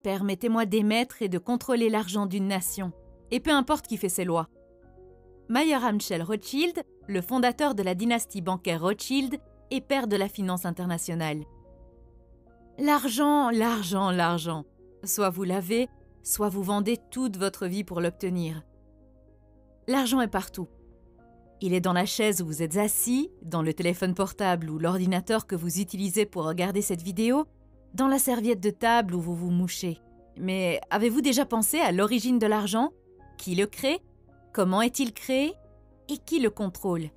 permettez-moi d'émettre et de contrôler l'argent d'une nation, et peu importe qui fait ses lois. Mayer Amschel Rothschild, le fondateur de la dynastie bancaire Rothschild et père de la finance internationale. L'argent, l'argent, l'argent. Soit vous l'avez, soit vous vendez toute votre vie pour l'obtenir. L'argent est partout. Il est dans la chaise où vous êtes assis, dans le téléphone portable ou l'ordinateur que vous utilisez pour regarder cette vidéo, dans la serviette de table où vous vous mouchez. Mais avez-vous déjà pensé à l'origine de l'argent? Qui le crée? Comment est-il créé? Et qui le contrôle?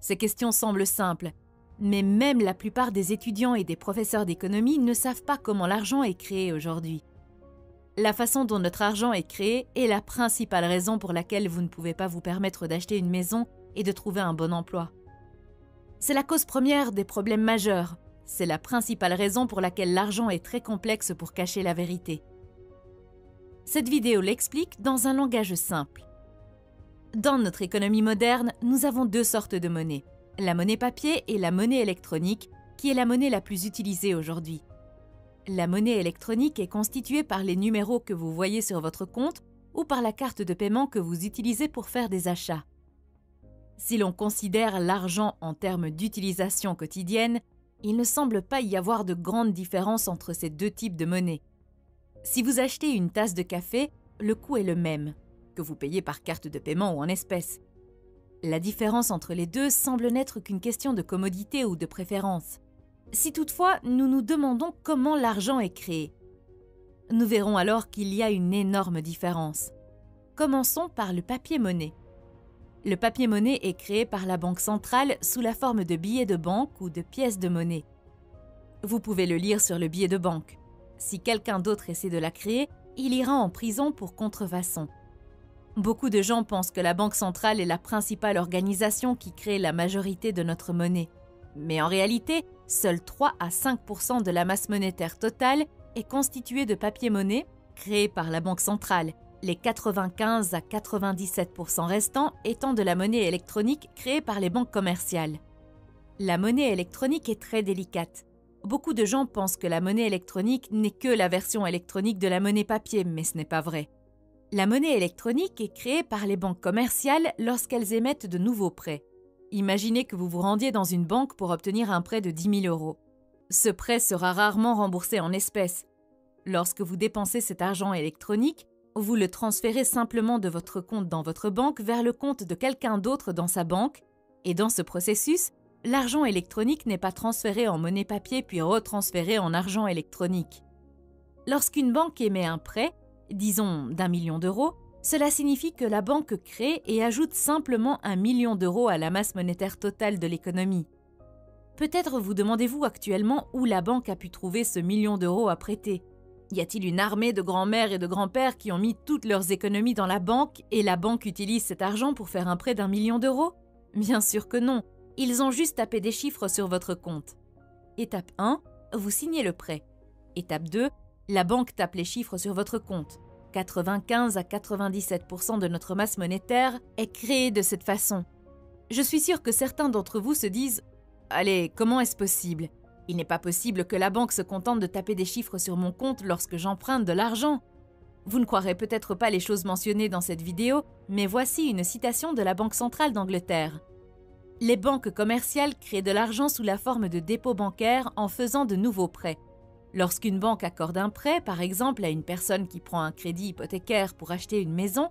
Ces questions semblent simples, mais même la plupart des étudiants et des professeurs d'économie ne savent pas comment l'argent est créé aujourd'hui. La façon dont notre argent est créé est la principale raison pour laquelle vous ne pouvez pas vous permettre d'acheter une maison et de trouver un bon emploi. C'est la cause première des problèmes majeurs. C'est la principale raison pour laquelle l'argent est très complexe pour cacher la vérité. Cette vidéo l'explique dans un langage simple. Dans notre économie moderne, nous avons deux sortes de monnaie, la monnaie papier et la monnaie électronique, qui est la monnaie la plus utilisée aujourd'hui. La monnaie électronique est constituée par les numéros que vous voyez sur votre compte ou par la carte de paiement que vous utilisez pour faire des achats. Si l'on considère l'argent en termes d'utilisation quotidienne, il ne semble pas y avoir de grande différence entre ces deux types de monnaie. Si vous achetez une tasse de café, le coût est le même, que vous payez par carte de paiement ou en espèces. La différence entre les deux semble n'être qu'une question de commodité ou de préférence. Si toutefois nous nous demandons comment l'argent est créé, nous verrons alors qu'il y a une énorme différence. Commençons par le papier-monnaie. Le papier-monnaie est créé par la Banque centrale sous la forme de billets de banque ou de pièces de monnaie. Vous pouvez le lire sur le billet de banque. Si quelqu'un d'autre essaie de la créer, il ira en prison pour contrefaçon. Beaucoup de gens pensent que la Banque centrale est la principale organisation qui crée la majorité de notre monnaie. Mais en réalité, seuls 3 à 5% de la masse monétaire totale est constituée de papier-monnaie créé par la Banque centrale, les 95 à 97% restants étant de la monnaie électronique créée par les banques commerciales. La monnaie électronique est très délicate. Beaucoup de gens pensent que la monnaie électronique n'est que la version électronique de la monnaie papier, mais ce n'est pas vrai. La monnaie électronique est créée par les banques commerciales lorsqu'elles émettent de nouveaux prêts. Imaginez que vous vous rendiez dans une banque pour obtenir un prêt de 10 000 €. Ce prêt sera rarement remboursé en espèces. Lorsque vous dépensez cet argent électronique, vous le transférez simplement de votre compte dans votre banque vers le compte de quelqu'un d'autre dans sa banque, et dans ce processus, l'argent électronique n'est pas transféré en monnaie papier puis retransféré en argent électronique. Lorsqu'une banque émet un prêt, disons d'1 million d'euros, cela signifie que la banque crée et ajoute simplement 1 million d'euros à la masse monétaire totale de l'économie. Peut-être vous demandez-vous actuellement où la banque a pu trouver ce million d'euros à prêter. Y a-t-il une armée de grands-mères et de grands-pères qui ont mis toutes leurs économies dans la banque et la banque utilise cet argent pour faire un prêt d'1 million d'euros? Bien sûr que non, ils ont juste tapé des chiffres sur votre compte. Étape 1, vous signez le prêt. Étape 2, la banque tape les chiffres sur votre compte. 95 à 97% de notre masse monétaire est créée de cette façon. Je suis sûre que certains d'entre vous se disent « Allez, comment est-ce possible ? Il n'est pas possible que la banque se contente de taper des chiffres sur mon compte lorsque j'emprunte de l'argent. » Vous ne croirez peut-être pas les choses mentionnées dans cette vidéo, mais voici une citation de la Banque centrale d'Angleterre. Les banques commerciales créent de l'argent sous la forme de dépôts bancaires en faisant de nouveaux prêts. Lorsqu'une banque accorde un prêt, par exemple à une personne qui prend un crédit hypothécaire pour acheter une maison,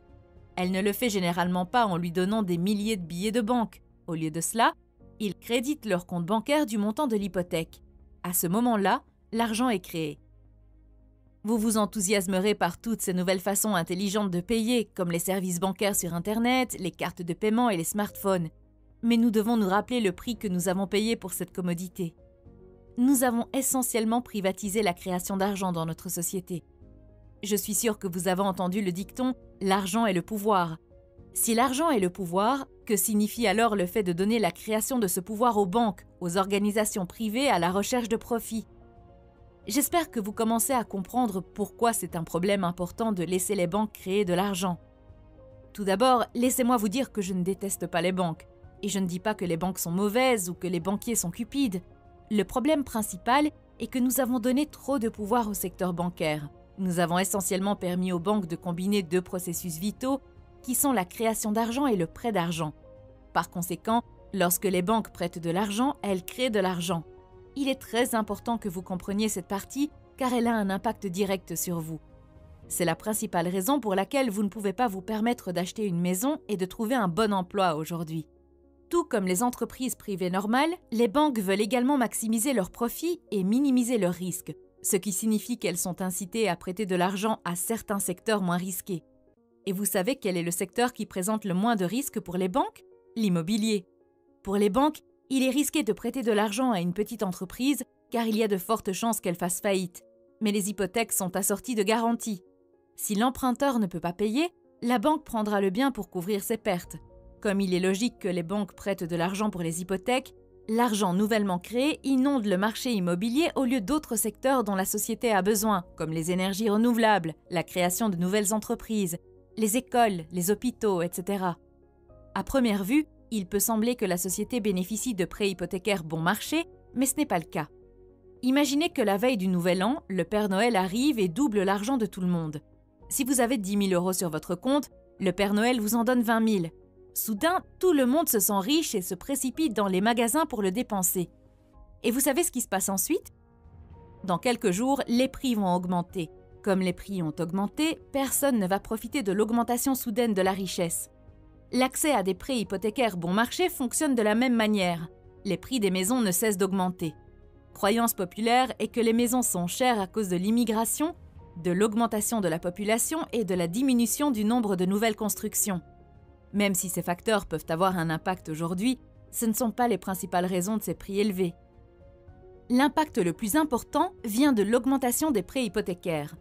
elle ne le fait généralement pas en lui donnant des milliers de billets de banque. Au lieu de cela, ils créditent leur compte bancaire du montant de l'hypothèque. À ce moment-là, l'argent est créé. Vous vous enthousiasmerez par toutes ces nouvelles façons intelligentes de payer, comme les services bancaires sur Internet, les cartes de paiement et les smartphones. Mais nous devons nous rappeler le prix que nous avons payé pour cette commodité. Nous avons essentiellement privatisé la création d'argent dans notre société. Je suis sûre que vous avez entendu le dicton « l'argent est le pouvoir ». Si l'argent est le pouvoir, que signifie alors le fait de donner la création de ce pouvoir aux banques, aux organisations privées à la recherche de profit? J'espère que vous commencez à comprendre pourquoi c'est un problème important de laisser les banques créer de l'argent. Tout d'abord, laissez-moi vous dire que je ne déteste pas les banques. Et je ne dis pas que les banques sont mauvaises ou que les banquiers sont cupides. Le problème principal est que nous avons donné trop de pouvoir au secteur bancaire. Nous avons essentiellement permis aux banques de combiner deux processus vitaux qui sont la création d'argent et le prêt d'argent. Par conséquent, lorsque les banques prêtent de l'argent, elles créent de l'argent. Il est très important que vous compreniez cette partie car elle a un impact direct sur vous. C'est la principale raison pour laquelle vous ne pouvez pas vous permettre d'acheter une maison et de trouver un bon emploi aujourd'hui. Tout comme les entreprises privées normales, les banques veulent également maximiser leurs profits et minimiser leurs risques, ce qui signifie qu'elles sont incitées à prêter de l'argent à certains secteurs moins risqués. Et vous savez quel est le secteur qui présente le moins de risques pour les banques? L'immobilier. Pour les banques, il est risqué de prêter de l'argent à une petite entreprise car il y a de fortes chances qu'elle fasse faillite. Mais les hypothèques sont assorties de garanties. Si l'emprunteur ne peut pas payer, la banque prendra le bien pour couvrir ses pertes. Comme il est logique que les banques prêtent de l'argent pour les hypothèques, l'argent nouvellement créé inonde le marché immobilier au lieu d'autres secteurs dont la société a besoin, comme les énergies renouvelables, la création de nouvelles entreprises, les écoles, les hôpitaux, etc. À première vue, il peut sembler que la société bénéficie de prêts hypothécaires bon marché, mais ce n'est pas le cas. Imaginez que la veille du Nouvel An, le Père Noël arrive et double l'argent de tout le monde. Si vous avez 10 000 € sur votre compte, le Père Noël vous en donne 20 000. Soudain, tout le monde se sent riche et se précipite dans les magasins pour le dépenser. Et vous savez ce qui se passe ensuite? Dans quelques jours, les prix vont augmenter. Comme les prix ont augmenté, personne ne va profiter de l'augmentation soudaine de la richesse. L'accès à des prêts hypothécaires bon marché fonctionne de la même manière. Les prix des maisons ne cessent d'augmenter. Croyance populaire est que les maisons sont chères à cause de l'immigration, de l'augmentation de la population et de la diminution du nombre de nouvelles constructions. Même si ces facteurs peuvent avoir un impact aujourd'hui, ce ne sont pas les principales raisons de ces prix élevés. L'impact le plus important vient de l'augmentation des prêts hypothécaires.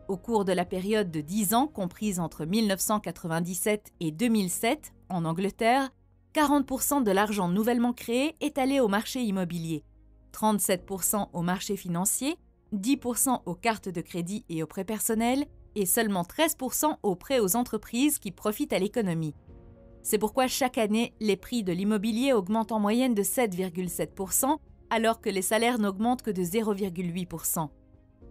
Au cours de la période de 10 ans comprise entre 1997 et 2007, en Angleterre, 40% de l'argent nouvellement créé est allé au marché immobilier, 37% au marché financier, 10% aux cartes de crédit et aux prêts personnels et seulement 13% aux prêts aux entreprises qui profitent à l'économie. C'est pourquoi chaque année, les prix de l'immobilier augmentent en moyenne de 7,7%, alors que les salaires n'augmentent que de 0,8%.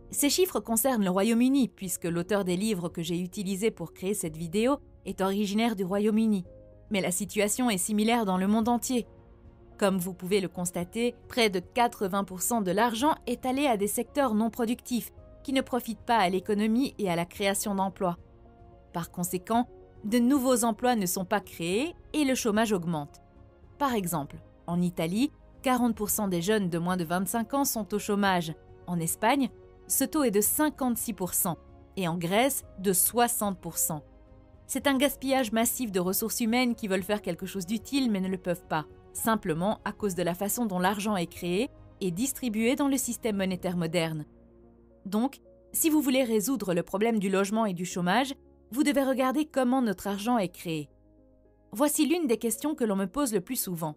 Ces chiffres concernent le Royaume-Uni, puisque l'auteur des livres que j'ai utilisés pour créer cette vidéo est originaire du Royaume-Uni. Mais la situation est similaire dans le monde entier. Comme vous pouvez le constater, près de 80% de l'argent est allé à des secteurs non productifs, qui ne profitent pas à l'économie et à la création d'emplois. Par conséquent, de nouveaux emplois ne sont pas créés et le chômage augmente. Par exemple, en Italie, 40% des jeunes de moins de 25 ans sont au chômage. En Espagne, ce taux est de 56% et en Grèce, de 60%. C'est un gaspillage massif de ressources humaines qui veulent faire quelque chose d'utile mais ne le peuvent pas, simplement à cause de la façon dont l'argent est créé et distribué dans le système monétaire moderne. Donc, si vous voulez résoudre le problème du logement et du chômage, vous devez regarder comment notre argent est créé. Voici l'une des questions que l'on me pose le plus souvent.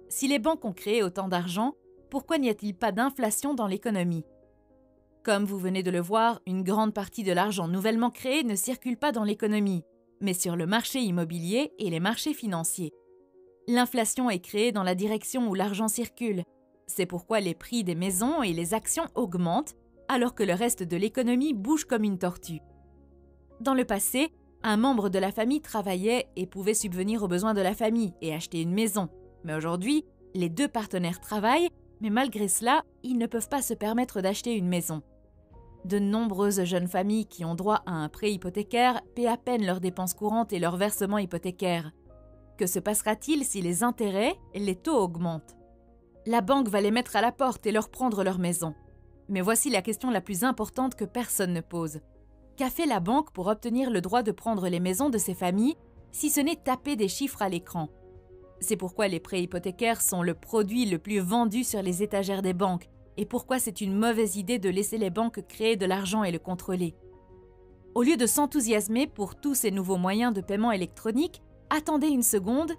Si les banques ont créé autant d'argent, pourquoi n'y a-t-il pas d'inflation dans l'économie? Comme vous venez de le voir, une grande partie de l'argent nouvellement créé ne circule pas dans l'économie, mais sur le marché immobilier et les marchés financiers. L'inflation est créée dans la direction où l'argent circule. C'est pourquoi les prix des maisons et les actions augmentent, alors que le reste de l'économie bouge comme une tortue. Dans le passé, un membre de la famille travaillait et pouvait subvenir aux besoins de la famille et acheter une maison. Mais aujourd'hui, les deux partenaires travaillent, mais malgré cela, ils ne peuvent pas se permettre d'acheter une maison. De nombreuses jeunes familles qui ont droit à un prêt hypothécaire paient à peine leurs dépenses courantes et leurs versements hypothécaires. Que se passera-t-il si les intérêts et les taux augmentent? La banque va les mettre à la porte et leur prendre leur maison. Mais voici la question la plus importante que personne ne pose. Qu'a fait la banque pour obtenir le droit de prendre les maisons de ces familles, si ce n'est taper des chiffres à l'écran? C'est pourquoi les prêts hypothécaires sont le produit le plus vendu sur les étagères des banques et pourquoi c'est une mauvaise idée de laisser les banques créer de l'argent et le contrôler. Au lieu de s'enthousiasmer pour tous ces nouveaux moyens de paiement électronique, attendez une seconde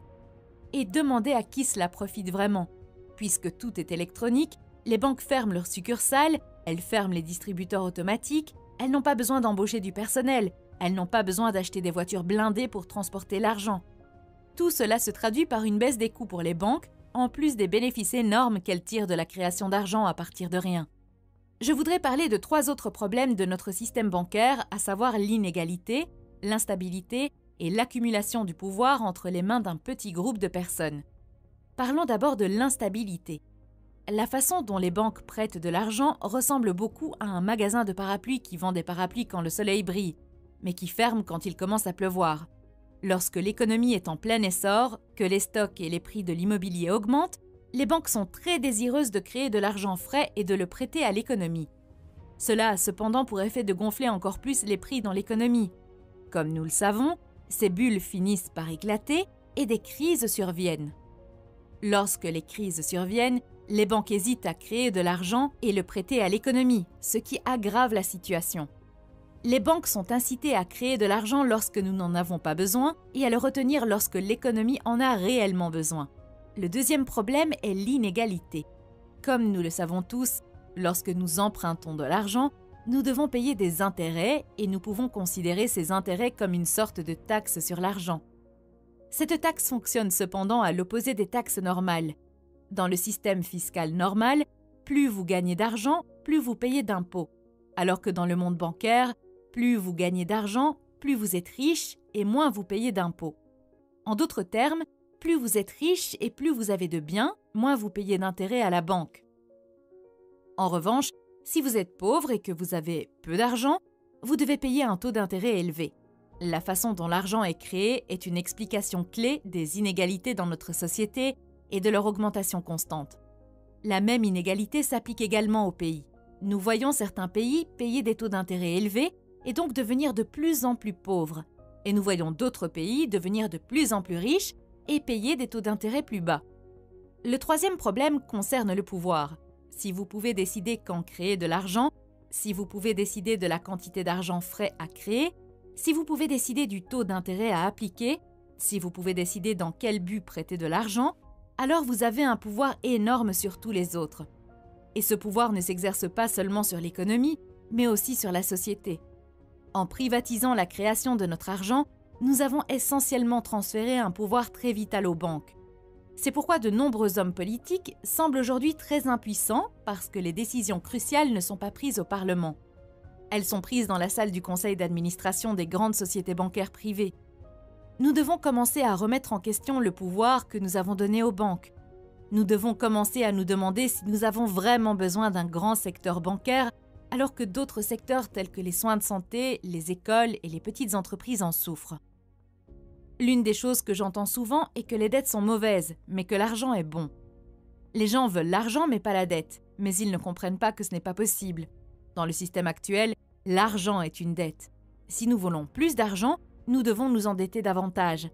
et demandez à qui cela profite vraiment. Puisque tout est électronique, les banques ferment leurs succursales, elles ferment les distributeurs automatiques, elles n'ont pas besoin d'embaucher du personnel, elles n'ont pas besoin d'acheter des voitures blindées pour transporter l'argent. Tout cela se traduit par une baisse des coûts pour les banques, en plus des bénéfices énormes qu'elles tirent de la création d'argent à partir de rien. Je voudrais parler de 3 autres problèmes de notre système bancaire, à savoir l'inégalité, l'instabilité et l'accumulation du pouvoir entre les mains d'un petit groupe de personnes. Parlons d'abord de l'instabilité. La façon dont les banques prêtent de l'argent ressemble beaucoup à un magasin de parapluies qui vend des parapluies quand le soleil brille, mais qui ferme quand il commence à pleuvoir. Lorsque l'économie est en plein essor, que les stocks et les prix de l'immobilier augmentent, les banques sont très désireuses de créer de l'argent frais et de le prêter à l'économie. Cela a cependant pour effet de gonfler encore plus les prix dans l'économie. Comme nous le savons, ces bulles finissent par éclater et des crises surviennent. Lorsque les crises surviennent, les banques hésitent à créer de l'argent et le prêter à l'économie, ce qui aggrave la situation. Les banques sont incitées à créer de l'argent lorsque nous n'en avons pas besoin et à le retenir lorsque l'économie en a réellement besoin. Le deuxième problème est l'inégalité. Comme nous le savons tous, lorsque nous empruntons de l'argent, nous devons payer des intérêts et nous pouvons considérer ces intérêts comme une sorte de taxe sur l'argent. Cette taxe fonctionne cependant à l'opposé des taxes normales. Dans le système fiscal normal, plus vous gagnez d'argent, plus vous payez d'impôts. Alors que dans le monde bancaire, plus vous gagnez d'argent, plus vous êtes riche et moins vous payez d'impôts. En d'autres termes, plus vous êtes riche et plus vous avez de biens, moins vous payez d'intérêts à la banque. En revanche, si vous êtes pauvre et que vous avez peu d'argent, vous devez payer un taux d'intérêt élevé. La façon dont l'argent est créé est une explication clé des inégalités dans notre société et de leur augmentation constante. La même inégalité s'applique également aux pays. Nous voyons certains pays payer des taux d'intérêt élevés et donc devenir de plus en plus pauvres. Et nous voyons d'autres pays devenir de plus en plus riches et payer des taux d'intérêt plus bas. Le troisième problème concerne le pouvoir. Si vous pouvez décider quand créer de l'argent, si vous pouvez décider de la quantité d'argent frais à créer, si vous pouvez décider du taux d'intérêt à appliquer, si vous pouvez décider dans quel but prêter de l'argent, alors vous avez un pouvoir énorme sur tous les autres. Et ce pouvoir ne s'exerce pas seulement sur l'économie, mais aussi sur la société. En privatisant la création de notre argent, nous avons essentiellement transféré un pouvoir très vital aux banques. C'est pourquoi de nombreux hommes politiques semblent aujourd'hui très impuissants parce que les décisions cruciales ne sont pas prises au Parlement. Elles sont prises dans la salle du conseil d'administration des grandes sociétés bancaires privées. Nous devons commencer à remettre en question le pouvoir que nous avons donné aux banques. Nous devons commencer à nous demander si nous avons vraiment besoin d'un grand secteur bancaire alors que d'autres secteurs tels que les soins de santé, les écoles et les petites entreprises en souffrent. L'une des choses que j'entends souvent est que les dettes sont mauvaises, mais que l'argent est bon. Les gens veulent l'argent mais pas la dette, mais ils ne comprennent pas que ce n'est pas possible. Dans le système actuel, l'argent est une dette. Si nous voulons plus d'argent, nous devons nous endetter davantage.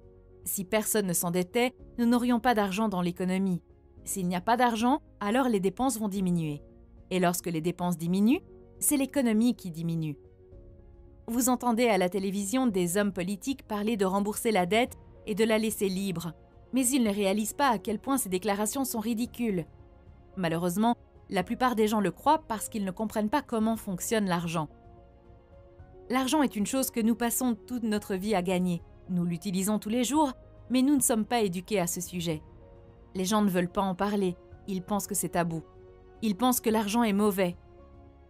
Si personne ne s'endettait, nous n'aurions pas d'argent dans l'économie. S'il n'y a pas d'argent, alors les dépenses vont diminuer. Et lorsque les dépenses diminuent, c'est l'économie qui diminue. Vous entendez à la télévision des hommes politiques parler de rembourser la dette et de la laisser libre, mais ils ne réalisent pas à quel point ces déclarations sont ridicules. Malheureusement, la plupart des gens le croient parce qu'ils ne comprennent pas comment fonctionne l'argent. L'argent est une chose que nous passons toute notre vie à gagner. Nous l'utilisons tous les jours, mais nous ne sommes pas éduqués à ce sujet. Les gens ne veulent pas en parler, ils pensent que c'est tabou. Ils pensent que l'argent est mauvais.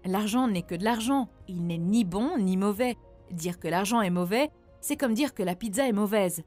L'argent n'est que de l'argent, il n'est ni bon ni mauvais. Dire que l'argent est mauvais, c'est comme dire que la pizza est mauvaise.